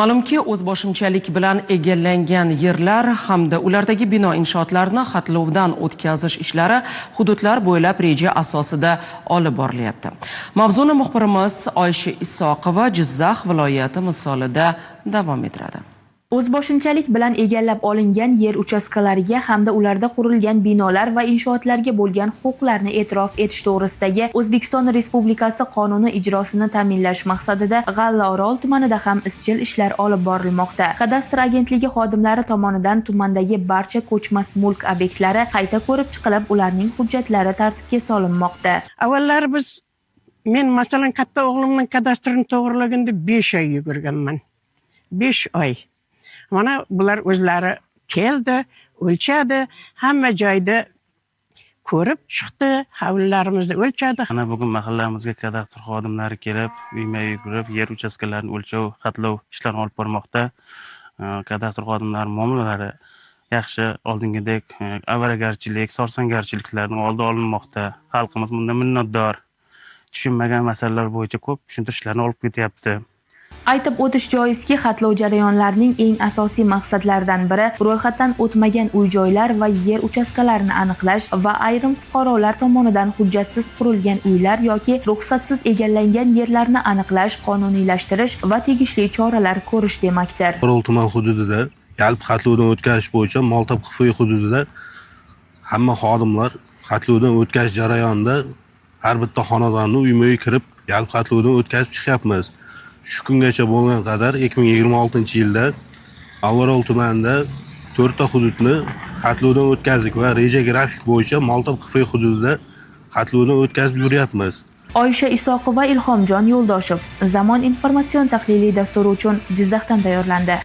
Ma'lumki, o'zboshimchalik bilan egallangan yerlar hamda ulardagi bino inshootlarini xatlovdan o'tkazish ishlari hududlar bo'ylab reja asosida olib borilyapti. Mavzuni muxbirimiz Oysha Isoqova Jizzax viloyati misolida davom ettiradi. O'zboshimchalik bilan egallab olingan yer uchastkalariga hamda ularda qurilgan binolar va inshootlarga bo'lgan huquqlarni e'tirof etish to'g'risidagi O'zbekiston Respublikasi qonuni ijrosini ta'minlash maqsadida G'allaorol tumanida ham izchil ishlar olib borilmoqda. Kadastr agentligi xodimlari tomonidan tumandagi barcha ko'chmas mulk obyektlari qayta ko'rib chiqilib, ularning hujjatlari tartibga solinmoqda. Avvallari men masalan katta o'g'limning kadastrini to'g'rilaganda 5 oy yugurganman. 5 oy. Mana bular o'zlari keldi, o'lchadi, hamma joyda ko'rib chiqdi, hovlilarimizni o'lchadi. Mana bugun mahallamizga kadastr xodimlari kelib, uyma-uy yurib, yer uchastkalarini o'lchov, xatlov ishlarini olib bormoqda. Kadastr xodimlari muomalalari yaxshi, oldingidek avaragarchilik, sorsangarchiliklarning oldi olinmoqda. Xalqimiz bundan minnatdor. Tushunmagan masalalar bo'yicha ko'p tushuntirishlarni olib ketyapti. Aytib o'tish joizki, xatlov jarayonlarining eng asosiy maqsadlaridan biri ro'yxatdan o'tmagan uy-joylar va yer uchastkalarini aniqlash va ayrim fuqarolar tomonidan hujjatsiz qurilgan uylar yoki ruxsatsiz egallangan yerlarni aniqlash, qonuniylashtirish va tegishli choralar ko'rish demakdir. G'allaorol tuman hududida yalp xatlovdan o'tkazish bo'yicha Moltob XFI hududida hamma xodimlar xatlovdan o'tkazish jarayonida har bitta xonadonni uyma-uy kirib, yalp xatlovdan o'tkazib chiqyapmiz. Shu kungacha bo'lgan qadar 2026-yilda G'allaorol tumanida 4 ta hududni xatlovdan o'tkazdik va reja grafik bo'yicha Moltob XFI hududida xatlovdan o'tkazib yuryapmiz. Oysha Isoqova, Ilhomjon Yo'ldoshev Zamon informatsion tahliliy dasturi uchun Jizzaxdan tayyorlandi.